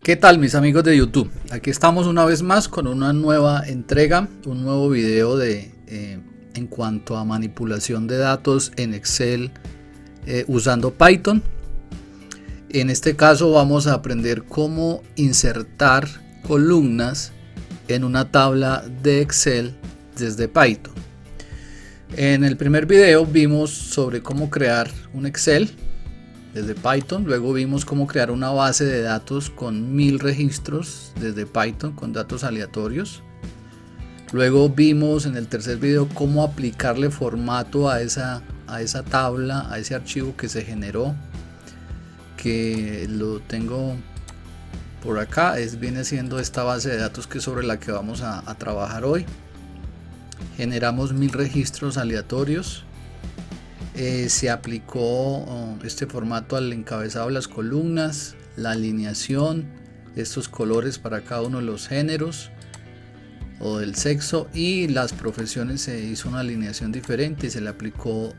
¿Qué tal mis amigos de YouTube? Aquí estamos una vez más con una nueva entrega, un nuevo video en cuanto a manipulación de datos en Excel usando Python. En este caso vamos a aprender cómo insertar columnas en una tabla de Excel desde Python. En el primer video vimos sobre cómo crear un Excel desde Python, luego vimos cómo crear una base de datos con 1000 registros desde Python con datos aleatorios. Luego vimos en el tercer video cómo aplicarle formato a esa tabla, a ese archivo que se generó, que lo tengo por acá, viene siendo esta base de datos que es sobre la que vamos a trabajar hoy. Generamos 1000 registros aleatorios. Se aplicó este formato al encabezado de las columnas, la alineación, estos colores para cada uno de los géneros o del sexo, y las profesiones se hizo una alineación diferente y se le aplicó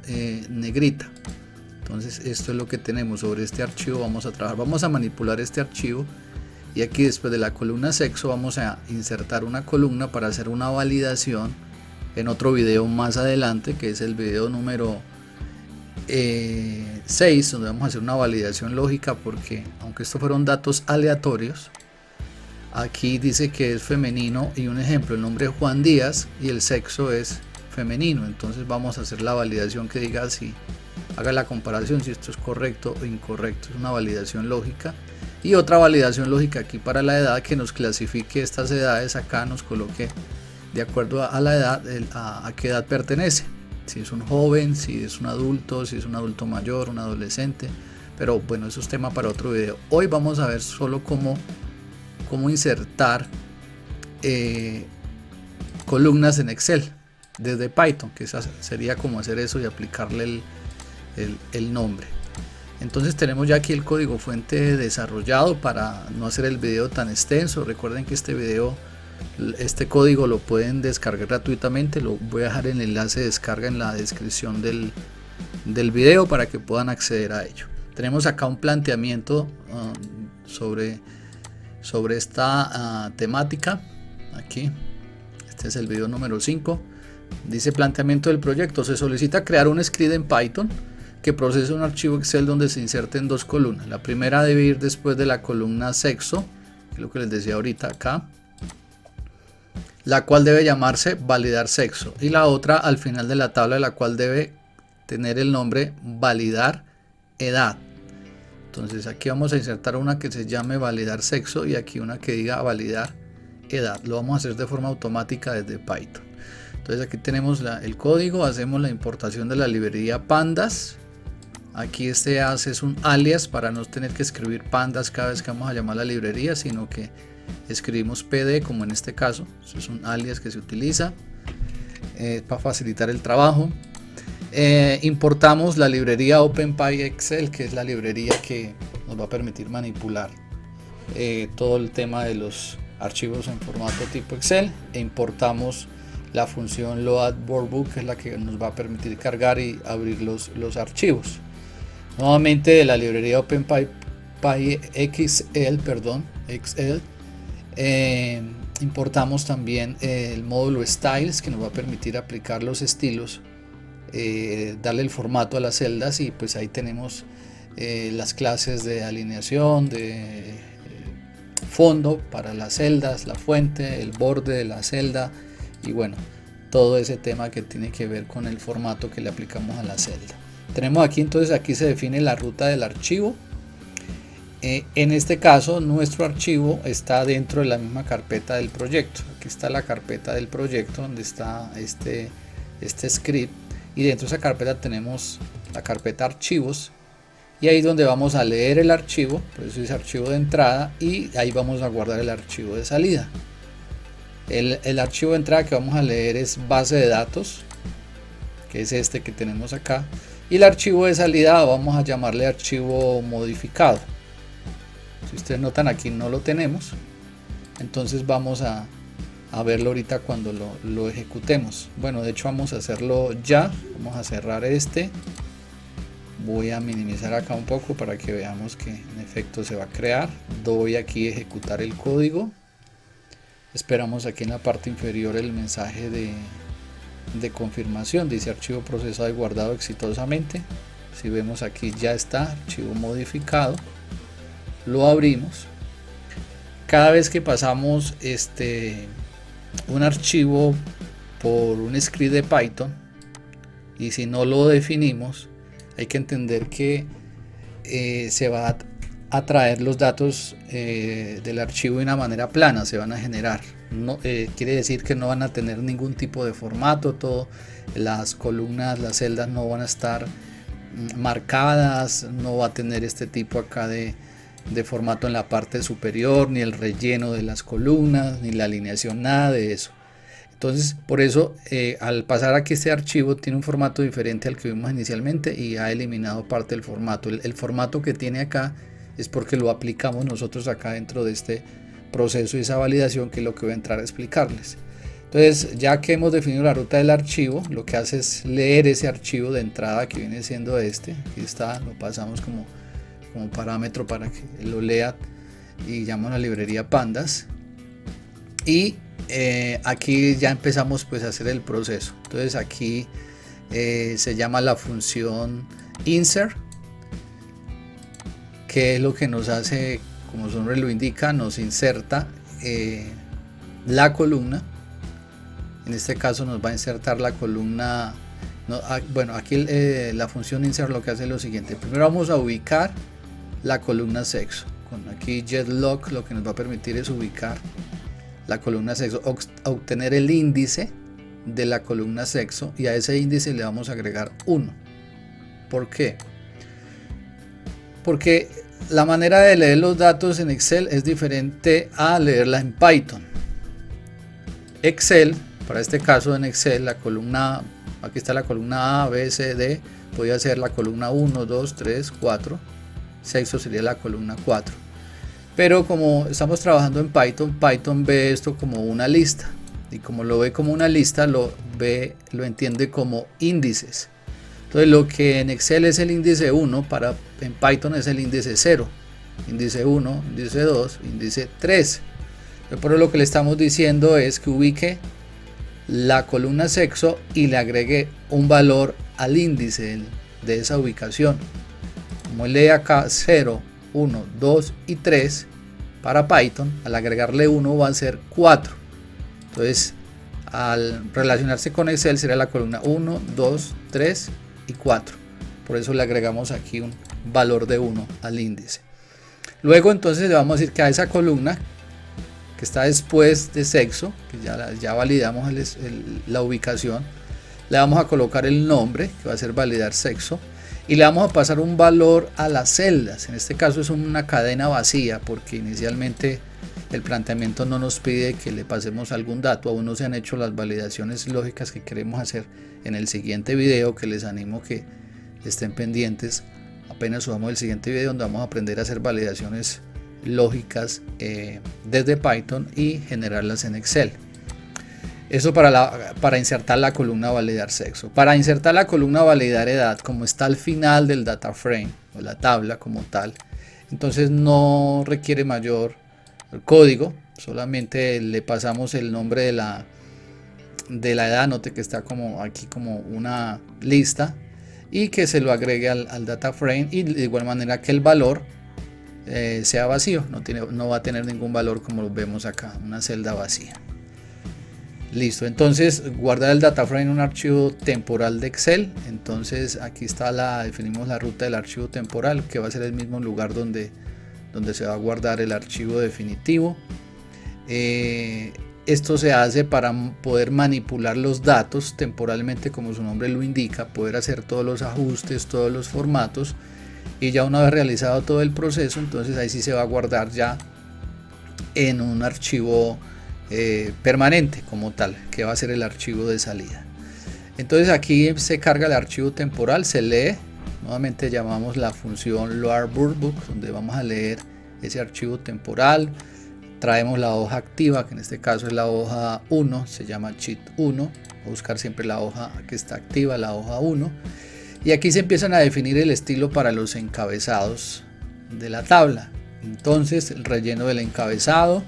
negrita. Entonces esto es lo que tenemos sobre este archivo. Vamos a trabajar, vamos a manipular este archivo, y aquí después de la columna sexo vamos a insertar una columna para hacer una validación en otro video más adelante, que es el video número 6, donde vamos a hacer una validación lógica, porque aunque estos fueron datos aleatorios, aquí dice que es femenino y un ejemplo, el nombre es Juan Díaz y el sexo es femenino. Entonces vamos a hacer la validación que diga si haga la comparación si esto es correcto o incorrecto. Es una validación lógica. Y otra validación lógica aquí para la edad, que nos clasifique estas edades acá, nos coloque de acuerdo a la edad, a qué edad pertenece. Si es un joven, si es un adulto, si es un adulto mayor, un adolescente. Pero bueno, eso es tema para otro video. Hoy vamos a ver solo cómo insertar columnas en Excel desde Python, que sería como hacer eso y aplicarle el nombre. Entonces tenemos ya aquí el código fuente desarrollado para no hacer el video tan extenso. Recuerden que este código lo pueden descargar gratuitamente. Lo voy a dejar en el enlace de descarga en la descripción del video para que puedan acceder a ello. Tenemos acá un planteamiento sobre esta temática. Aquí este es el video número 5. Dice: planteamiento del proyecto. Se solicita crear un script en Python que procese un archivo Excel donde se inserten dos columnas. La primera debe ir después de la columna sexo, que es lo que les decía ahorita acá, la cual debe llamarse validar sexo, y la otra al final de la tabla, de la cual debe tener el nombre validar edad. Entonces aquí vamos a insertar una que se llame validar sexo y aquí una que diga validar edad. Lo vamos a hacer de forma automática desde Python. Entonces aquí tenemos el código. Hacemos la importación de la librería pandas. Aquí es un alias para no tener que escribir pandas cada vez que vamos a llamar la librería, sino que escribimos pd, como en este caso. Eso es un alias que se utiliza para facilitar el trabajo. Importamos la librería OpenPyExcel, que es la librería que nos va a permitir manipular todo el tema de los archivos en formato tipo Excel, e importamos la función loadWorkbook, que es la que nos va a permitir cargar y abrir los archivos. Nuevamente de la librería OpenPyExcel, importamos también el módulo Styles, que nos va a permitir aplicar los estilos, darle el formato a las celdas, y pues ahí tenemos las clases de alineación, de fondo para las celdas, la fuente, el borde de la celda, y bueno, todo ese tema que tiene que ver con el formato que le aplicamos a la celda. Tenemos aquí, entonces aquí se define la ruta del archivo. En este caso nuestro archivo está dentro de la misma carpeta del proyecto. Aquí está la carpeta del proyecto donde está este script, y dentro de esa carpeta tenemos la carpeta archivos, y ahí es donde vamos a leer el archivo. Por eso es archivo de entrada, y ahí vamos a guardar el archivo de salida. El archivo de entrada que vamos a leer es base de datos, que es este que tenemos acá, y el archivo de salida vamos a llamarle archivo modificado. Si ustedes notan, aquí no lo tenemos, entonces vamos a verlo ahorita cuando lo ejecutemos. Bueno, de hecho vamos a hacerlo ya. Vamos a cerrar este, Voy a minimizar acá un poco para que veamos que en efecto se va a crear. Doy aquí ejecutar el código. Esperamos aquí en la parte inferior el mensaje de confirmación. Dice archivo procesado y guardado exitosamente. Si vemos aquí ya está, archivo modificado. Lo abrimos. Cada vez que pasamos un archivo por un script de Python, y si no lo definimos, hay que entender que se va a traer los datos del archivo de una manera plana, se van a generar. No, quiere decir que no van a tener ningún tipo de formato, todo, las columnas, las celdas no van a estar marcadas, no va a tener este tipo acá de formato en la parte superior, ni el relleno de las columnas, ni la alineación, nada de eso. Entonces, por eso, al pasar aquí este archivo tiene un formato diferente al que vimos inicialmente y ha eliminado parte del formato. El formato que tiene acá es porque lo aplicamos nosotros acá dentro de este proceso y esa validación, que es lo que voy a entrar a explicarles. Entonces, ya que hemos definido la ruta del archivo, lo que hace es leer ese archivo de entrada que viene siendo este. Aquí está, lo pasamos como parámetro para que lo lea y llamo a la librería pandas. Y aquí ya empezamos pues a hacer el proceso. Entonces aquí se llama la función insert, que es lo que nos hace, como su nombre lo indica, nos inserta la columna. En este caso nos va a insertar la columna. Bueno, aquí la función insert lo que hace es lo siguiente. Primero vamos a ubicar la columna sexo. Con aquí getLock lo que nos va a permitir es ubicar la columna sexo, obtener el índice de la columna sexo, y a ese índice le vamos a agregar 1. ¿Por qué? Porque la manera de leer los datos en Excel es diferente a leerla en Python. Excel, para este caso en Excel, la columna, aquí está la columna A, B, C, D, podría ser la columna 1, 2, 3, 4, sexo sería la columna 4. Pero como estamos trabajando en Python, Python ve esto como una lista, y como lo ve como una lista, lo entiende como índices. Entonces lo que en Excel es el índice 1, en Python es el índice 0, índice 1, índice 2, índice 3. Por eso lo que le estamos diciendo es que ubique la columna sexo y le agregue un valor al índice de esa ubicación. Como lee acá 0, 1, 2 y 3 para Python, al agregarle 1 va a ser 4. Entonces, al relacionarse con Excel sería la columna 1, 2, 3 y 4. Por eso le agregamos aquí un valor de 1 al índice. Luego entonces le vamos a decir que a esa columna que está después de sexo, que ya validamos la ubicación, le vamos a colocar el nombre, que va a ser validar sexo, y le vamos a pasar un valor a las celdas. En este caso es una cadena vacía, porque inicialmente el planteamiento no nos pide que le pasemos algún dato. Aún no se han hecho las validaciones lógicas que queremos hacer en el siguiente video, que les animo que estén pendientes apenas subamos el siguiente video, donde vamos a aprender a hacer validaciones lógicas desde Python y generarlas en Excel. Eso para insertar la columna validar sexo. Para insertar la columna validar edad, como está al final del data frame o la tabla como tal, entonces no requiere mayor código, solamente le pasamos el nombre de la edad, note que está como aquí como una lista, y que se lo agregue al data frame, y de igual manera que el valor sea vacío, no va a tener ningún valor, como lo vemos acá, una celda vacía. Listo, entonces guardar el data frame en un archivo temporal de Excel. Entonces aquí está definimos la ruta del archivo temporal, que va a ser el mismo lugar donde se va a guardar el archivo definitivo. Esto se hace para poder manipular los datos temporalmente, como su nombre lo indica, poder hacer todos los ajustes, todos los formatos, y ya una vez realizado todo el proceso, entonces ahí sí se va a guardar ya en un archivo permanente como tal, que va a ser el archivo de salida. Entonces aquí se carga el archivo temporal, se lee, nuevamente llamamos la función load_workbook, donde vamos a leer ese archivo temporal. Traemos la hoja activa, que en este caso es la hoja 1, se llama sheet 1, voy a buscar siempre la hoja que está activa, la hoja 1, Y aquí se empiezan a definir el estilo para los encabezados de la tabla. Entonces el relleno del encabezado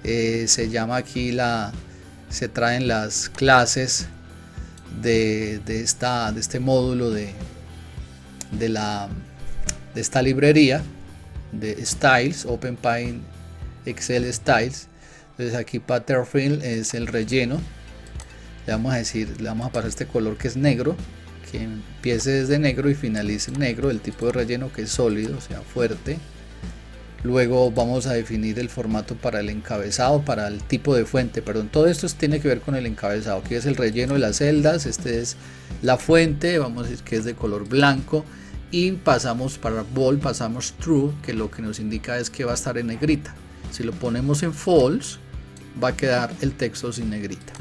se llama aquí se traen las clases de este módulo de esta librería de Styles, OpenPaint Excel Styles. Entonces aquí pattern fill es el relleno. Le vamos a pasar este color que es negro, que empiece desde negro y finalice en negro. El tipo de relleno que es sólido, o sea fuerte. Luego vamos a definir el formato para el encabezado, para el tipo de fuente, perdón. Todo esto tiene que ver con el encabezado. Aquí es el relleno de las celdas, este es la fuente, vamos a decir que es de color blanco. Y pasamos para bold, pasamos true, que lo que nos indica es que va a estar en negrita. Si lo ponemos en false, va a quedar el texto sin negrita.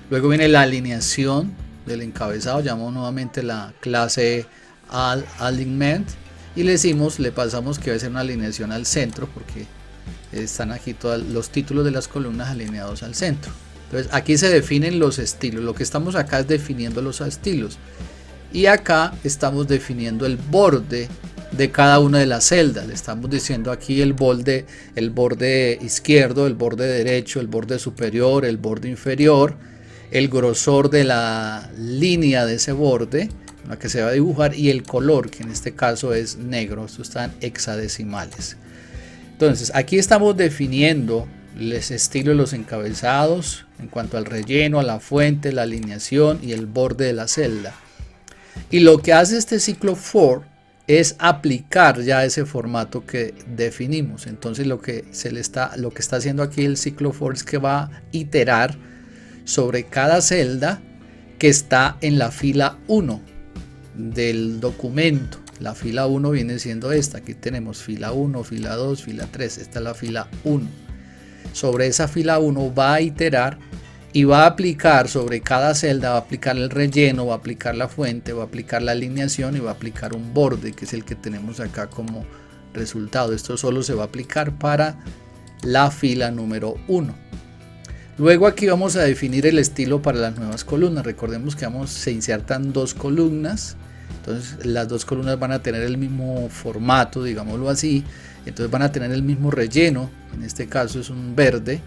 Luego viene la alineación del encabezado, llamamos nuevamente la clase alignment. Y le pasamos que va a ser una alineación al centro, porque están aquí todos los títulos de las columnas alineados al centro. Entonces aquí se definen los estilos. Lo que estamos acá es definiendo los estilos. Y acá estamos definiendo el borde de cada una de las celdas. Le estamos diciendo aquí el borde izquierdo, el borde derecho, el borde superior, el borde inferior, el grosor de la línea de ese borde, la que se va a dibujar, y el color, que en este caso es negro. Esto está en hexadecimales. Entonces aquí estamos definiendo los estilos de los encabezados en cuanto al relleno, a la fuente, la alineación y el borde de la celda. Y lo que hace este ciclo for es aplicar ya ese formato que definimos. Entonces lo que está haciendo aquí el ciclo for es que va a iterar sobre cada celda que está en la fila 1 del documento. La fila 1 viene siendo esta. Aquí tenemos fila 1, fila 2, fila 3. Esta es la fila 1. Sobre esa fila 1 va a iterar y va a aplicar sobre cada celda, va a aplicar el relleno, va a aplicar la fuente, va a aplicar la alineación y va a aplicar un borde, que es el que tenemos acá como resultado. Esto solo se va a aplicar para la fila número 1. Luego aquí vamos a definir el estilo para las nuevas columnas. Recordemos que se insertan dos columnas. Entonces las dos columnas van a tener el mismo formato, digámoslo así. Entonces van a tener el mismo relleno. En este caso es un verde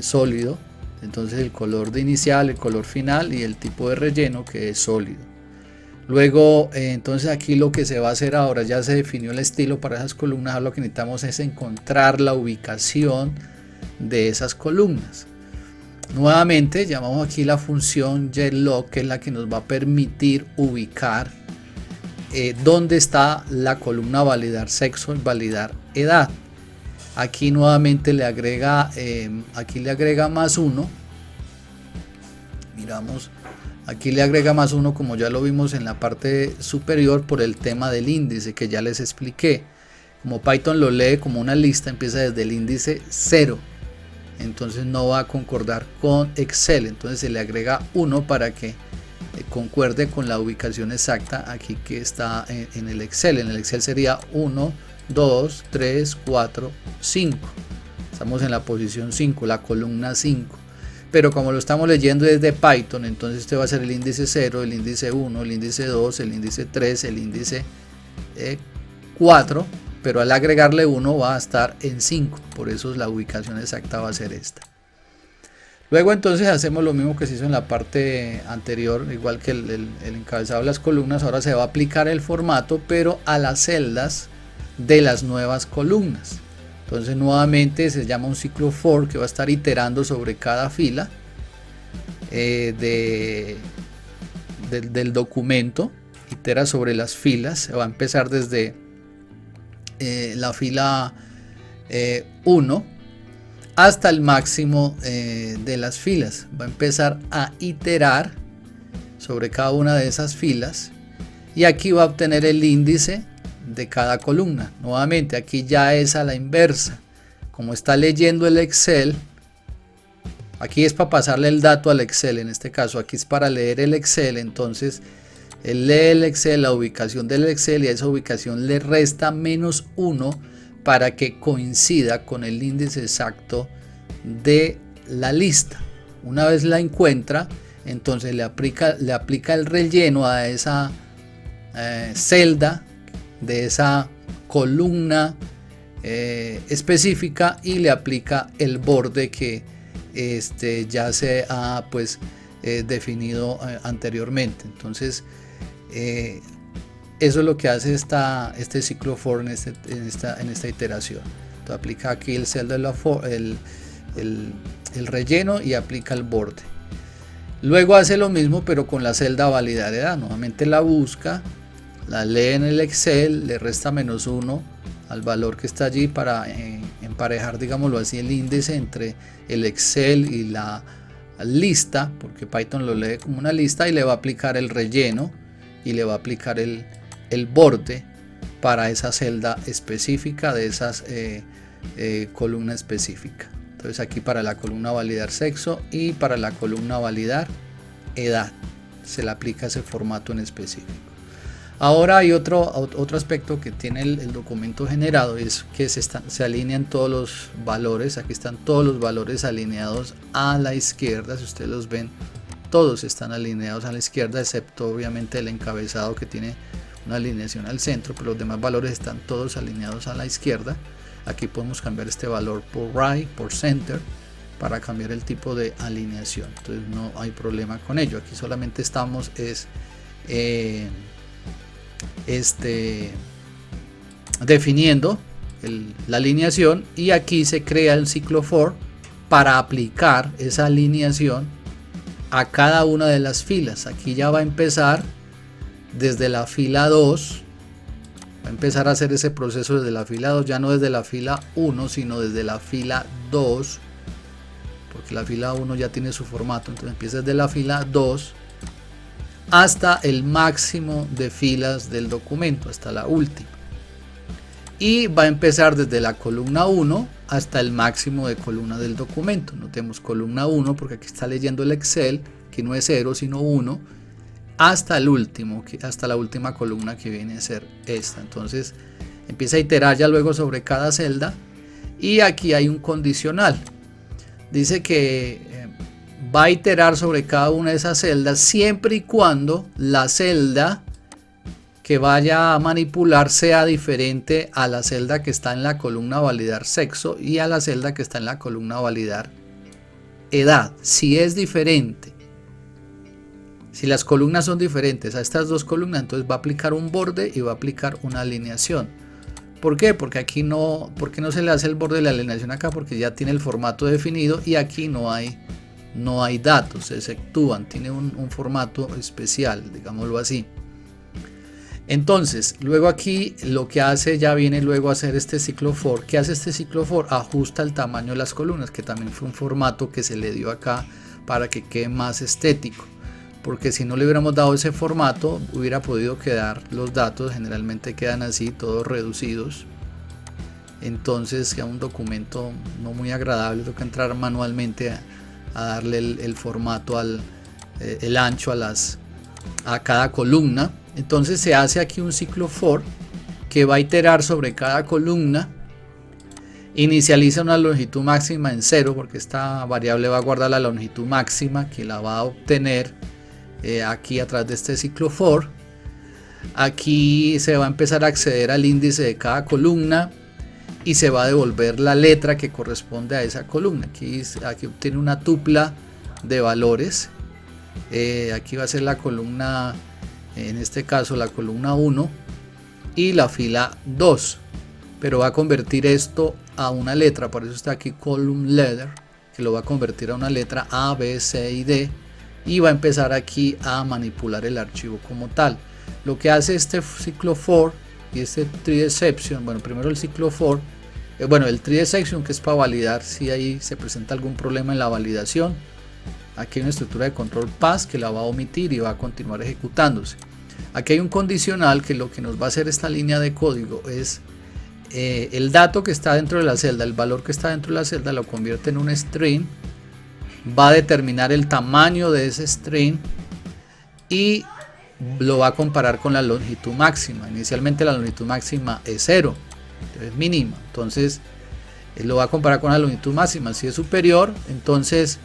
sólido. Entonces el color de inicial, el color final y el tipo de relleno que es sólido. Luego entonces aquí lo que se va a hacer ahora, ya se definió el estilo para esas columnas. Ahora lo que necesitamos es encontrar la ubicación de esas columnas. Nuevamente llamamos aquí la función getLog, que es la que nos va a permitir ubicar dónde está la columna validar sexo y validar edad. Aquí nuevamente le agrega más 1. Miramos, aquí le agrega más 1, como ya lo vimos en la parte superior, por el tema del índice que ya les expliqué. Como Python lo lee como una lista, empieza desde el índice 0. Entonces no va a concordar con Excel. Entonces se le agrega 1 para que concuerde con la ubicación exacta aquí que está en el Excel. En el Excel sería 1, 2, 3, 4, 5. Estamos en la posición 5, la columna 5. Pero como lo estamos leyendo desde Python, entonces este va a ser el índice 0, el índice 1, el índice 2, el índice 3, el índice 4. Pero al agregarle 1 va a estar en 5, por eso la ubicación exacta va a ser esta. Luego entonces hacemos lo mismo que se hizo en la parte anterior, igual que el encabezado de las columnas. Ahora se va a aplicar el formato, pero a las celdas de las nuevas columnas. Entonces nuevamente se llama un ciclo for, que va a estar iterando sobre cada fila del documento. Itera sobre las filas, se va a empezar desde la fila 1 hasta el máximo de las filas. Va a empezar a iterar sobre cada una de esas filas y aquí va a obtener el índice de cada columna. Nuevamente aquí ya es a la inversa. Como está leyendo el Excel, aquí es para pasarle el dato al Excel. En este caso aquí es para leer el Excel. Entonces él lee el Excel, la ubicación del Excel, y a esa ubicación le resta menos 1 para que coincida con el índice exacto de la lista. Una vez la encuentra, entonces le aplica el relleno a esa celda de esa columna específica y le aplica el borde que ya se ha definido anteriormente. Entonces eso es lo que hace este ciclo for en esta iteración. Entonces aplica aquí el relleno y aplica el borde. Luego hace lo mismo pero con la celda validar edad. Nuevamente la busca, la lee en el Excel, le resta -1 al valor que está allí para emparejar, digámoslo así, el índice entre el Excel y la lista, porque Python lo lee como una lista, y le va a aplicar el relleno y le va a aplicar el borde para esa celda específica de esas columna específica. Entonces aquí para la columna validar sexo y para la columna validar edad se le aplica ese formato en específico. Ahora hay otro aspecto que tiene el documento generado, es que se alinean todos los valores. Aquí están todos los valores alineados a la izquierda. Si ustedes los ven, todos están alineados a la izquierda, excepto obviamente el encabezado que tiene una alineación al centro, pero los demás valores están todos alineados a la izquierda. Aquí podemos cambiar este valor por right, por center, para cambiar el tipo de alineación. Entonces no hay problema con ello. Aquí solamente estamos definiendo la alineación, y aquí se crea el ciclo for para aplicar esa alineación a cada una de las filas. Aquí ya va a empezar desde la fila 2, va a empezar a hacer ese proceso desde la fila 2, ya no desde la fila 1, sino desde la fila 2, porque la fila 1 ya tiene su formato. Entonces empieza desde la fila 2 hasta el máximo de filas del documento, hasta la última, y va a empezar desde la columna 1 hasta el máximo de columna del documento. Notemos columna 1 porque aquí está leyendo el Excel, que no es 0 sino 1, hasta el último, hasta la última columna, que viene a ser esta. Entonces empieza a iterar ya luego sobre cada celda, y aquí hay un condicional. Dice que va a iterar sobre cada una de esas celdas siempre y cuando la celda que vaya a manipular sea diferente a la celda que está en la columna validar sexo y a la celda que está en la columna validar edad. Si es diferente, si las columnas son diferentes a estas dos columnas, entonces va a aplicar un borde y va a aplicar una alineación. ¿Por qué? Porque aquí no se le hace el borde de la alineación acá, porque ya tiene el formato definido y aquí no hay datos, se exceptúan, tiene un formato especial, digámoslo así. Entonces luego aquí lo que hace, ya viene luego a hacer este ciclo for. ¿Qué hace este ciclo for? Ajusta el tamaño de las columnas, que también fue un formato que se le dio acá para que quede más estético, porque si no le hubiéramos dado ese formato hubiera podido quedar, los datos generalmente quedan así, todos reducidos. Entonces queda un documento no muy agradable, toca entrar manualmente a darle el formato, el ancho a cada columna. Entonces se hace aquí un ciclo for que va a iterar sobre cada columna, inicializa una longitud máxima en 0, porque esta variable va a guardar la longitud máxima que la va a obtener aquí a través de este ciclo for. Aquí se va a empezar a acceder al índice de cada columna y se va a devolver la letra que corresponde a esa columna. Aquí obtiene una tupla de valores. Aquí va a ser la columna, en este caso la columna 1 y la fila 2, pero va a convertir esto a una letra, por eso está aquí column letter, que lo va a convertir a una letra A, B, C y D, y va a empezar aquí a manipular el archivo como tal. Lo que hace este ciclo for y este tree exception, bueno, primero el ciclo for, el tree exception, que es para validar si ahí se presenta algún problema en la validación. Aquí hay una estructura de control pass que la va a omitir y va a continuar ejecutándose. Aquí hay un condicional que lo que nos va a hacer esta línea de código es el dato que está dentro de la celda, el valor que está dentro de la celda lo convierte en un string, va a determinar el tamaño de ese string y lo va a comparar con la longitud máxima. Inicialmente la longitud máxima es 0, es mínima, entonces lo va a comparar con la longitud máxima. Si es superior, entonces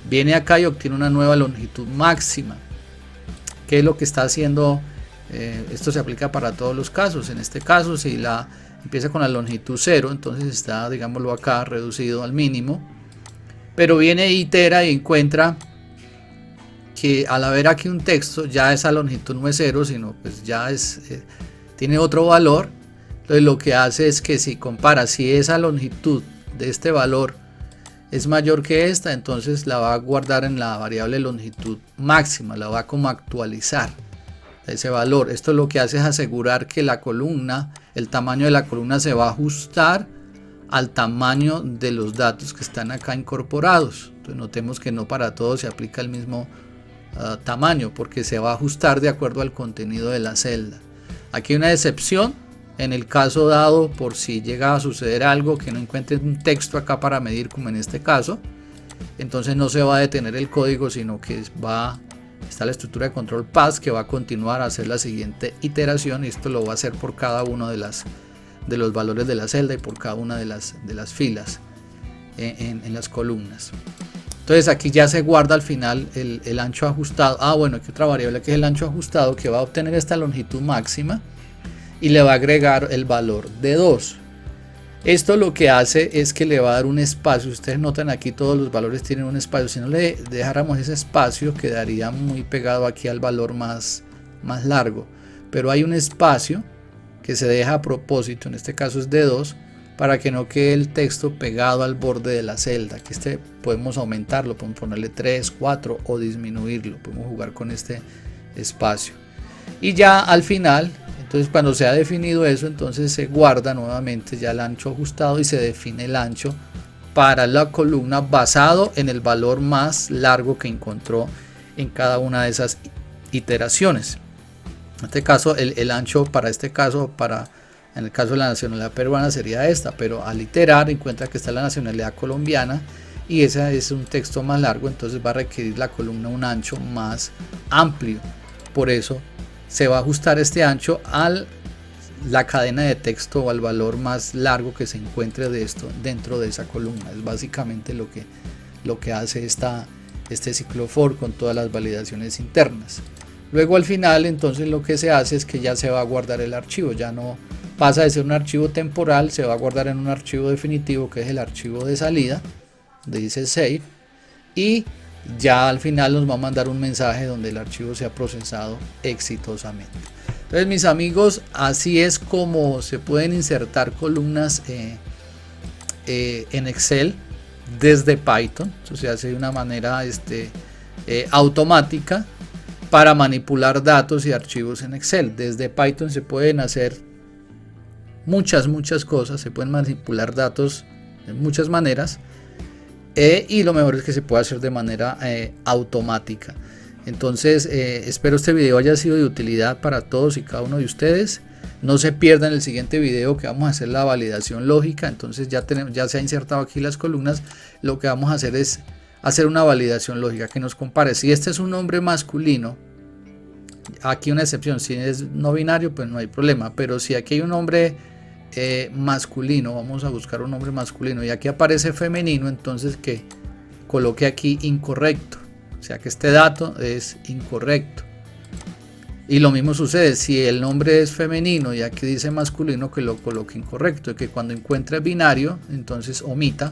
viene acá y obtiene una nueva longitud máxima. ¿Qué es lo que está haciendo? Esto se aplica para todos los casos. En este caso, si empieza con la longitud 0, entonces está, digámoslo acá, reducido al mínimo. Pero viene, itera y encuentra que al haber aquí un texto, ya esa longitud no es 0, sino pues ya tiene otro valor. Entonces lo que hace es que si compara, si esa longitud de este valor es mayor que esta, entonces la va a guardar en la variable longitud máxima, la va como a actualizar ese valor. Esto lo que hace es asegurar que la columna, el tamaño de la columna se va a ajustar al tamaño de los datos que están acá incorporados. Entonces notemos que no para todos se aplica el mismo tamaño, porque se va a ajustar de acuerdo al contenido de la celda. Aquí hay una excepción en el caso dado por si llega a suceder algo, que no encuentren un texto acá para medir, como en este caso. Entonces no se va a detener el código, sino que está la estructura de control pass, que va a continuar a hacer la siguiente iteración, y esto lo va a hacer por cada uno de los valores de la celda y por cada una de las filas en las columnas. Entonces aquí ya se guarda al final el ancho ajustado. Bueno, aquí otra variable que es el ancho ajustado, que va a obtener esta longitud máxima y le va a agregar el valor de 2. Esto lo que hace es que le va a dar un espacio. Ustedes notan aquí todos los valores tienen un espacio. Si no le dejáramos ese espacio, quedaría muy pegado aquí al valor más largo. Pero hay un espacio que se deja a propósito, en este caso es de 2, para que no quede el texto pegado al borde de la celda. Aquí podemos aumentarlo, podemos ponerle 3, 4 o disminuirlo. Podemos jugar con este espacio. Y ya al final, entonces cuando se ha definido eso, entonces se guarda nuevamente ya el ancho ajustado y se define el ancho para la columna basado en el valor más largo que encontró en cada una de esas iteraciones. En este caso el ancho para este caso, en el caso de la nacionalidad peruana sería esta, pero al iterar encuentra que está la nacionalidad colombiana y ese es un texto más largo, entonces va a requerir la columna un ancho más amplio. Por eso se va a ajustar este ancho a la cadena de texto o al valor más largo que se encuentre de esto dentro de esa columna. Es básicamente lo que hace este ciclo for con todas las validaciones internas. Luego al final, entonces lo que se hace es que ya se va a guardar el archivo, ya no pasa de ser un archivo temporal, se va a guardar en un archivo definitivo, que es el archivo de salida, donde dice save, y ya al final nos va a mandar un mensaje donde el archivo se ha procesado exitosamente. Entonces, mis amigos, así es como se pueden insertar columnas en Excel desde Python. Eso se hace de una manera automática para manipular datos y archivos en Excel. Desde Python se pueden hacer muchas cosas, se pueden manipular datos de muchas maneras, y lo mejor es que se puede hacer de manera automática. Entonces espero este video haya sido de utilidad para todos y cada uno de ustedes. No se pierdan el siguiente video, que vamos a hacer la validación lógica. Entonces ya se ha insertado aquí las columnas. Lo que vamos a hacer es hacer una validación lógica que nos compare si este es un nombre masculino. Aquí una excepción, si es no binario pues no hay problema, pero si aquí hay un nombre masculino, vamos a buscar un nombre masculino y aquí aparece femenino, entonces que coloque aquí incorrecto, o sea que este dato es incorrecto. Y lo mismo sucede si el nombre es femenino y aquí dice masculino, que lo coloque incorrecto, y que cuando encuentre binario entonces omita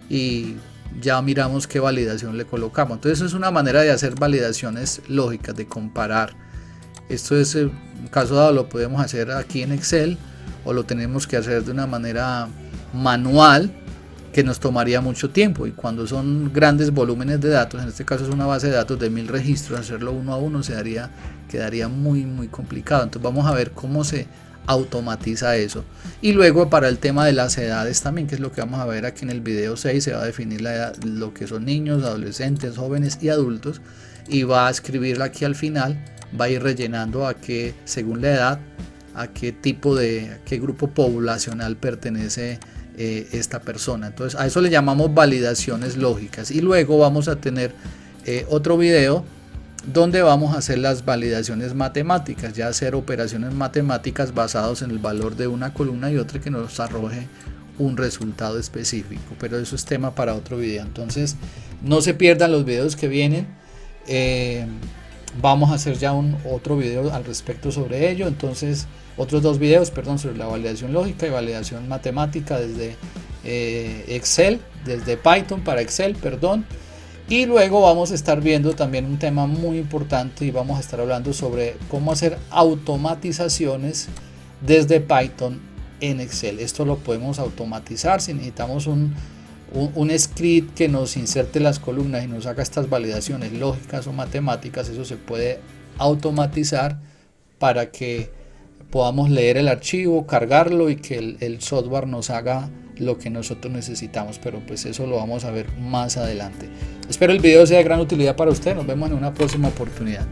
y ya miramos qué validación le colocamos. Entonces eso es una manera de hacer validaciones lógicas, de comparar. Esto es, en caso dado, lo podemos hacer aquí en Excel o lo tenemos que hacer de una manera manual, que nos tomaría mucho tiempo, y cuando son grandes volúmenes de datos, en este caso es una base de datos de 1000 registros, hacerlo uno a uno quedaría muy complicado. Entonces vamos a ver cómo se automatiza eso. Y luego para el tema de las edades también, que es lo que vamos a ver aquí en el video 6, se va a definir la edad, lo que son niños, adolescentes, jóvenes y adultos, y va a escribirla aquí al final, va a ir rellenando según la edad, a qué grupo poblacional pertenece esta persona. Entonces a eso le llamamos validaciones lógicas. Y luego vamos a tener otro video donde vamos a hacer las validaciones matemáticas, ya hacer operaciones matemáticas basadas en el valor de una columna y otra que nos arroje un resultado específico, pero eso es tema para otro video. Entonces no se pierdan los videos que vienen. Vamos a hacer ya otro video al respecto sobre ello. Entonces otros 2 videos, perdón, sobre la validación lógica y validación matemática desde Excel, desde Python para Excel, perdón. Y luego vamos a estar viendo también un tema muy importante y vamos a estar hablando sobre cómo hacer automatizaciones desde Python en Excel. Esto lo podemos automatizar si necesitamos un script que nos inserte las columnas y nos haga estas validaciones lógicas o matemáticas. Eso se puede automatizar para que podamos leer el archivo, cargarlo y que el software nos haga lo que nosotros necesitamos, pero pues eso lo vamos a ver más adelante. Espero el video sea de gran utilidad para usted. Nos vemos en una próxima oportunidad.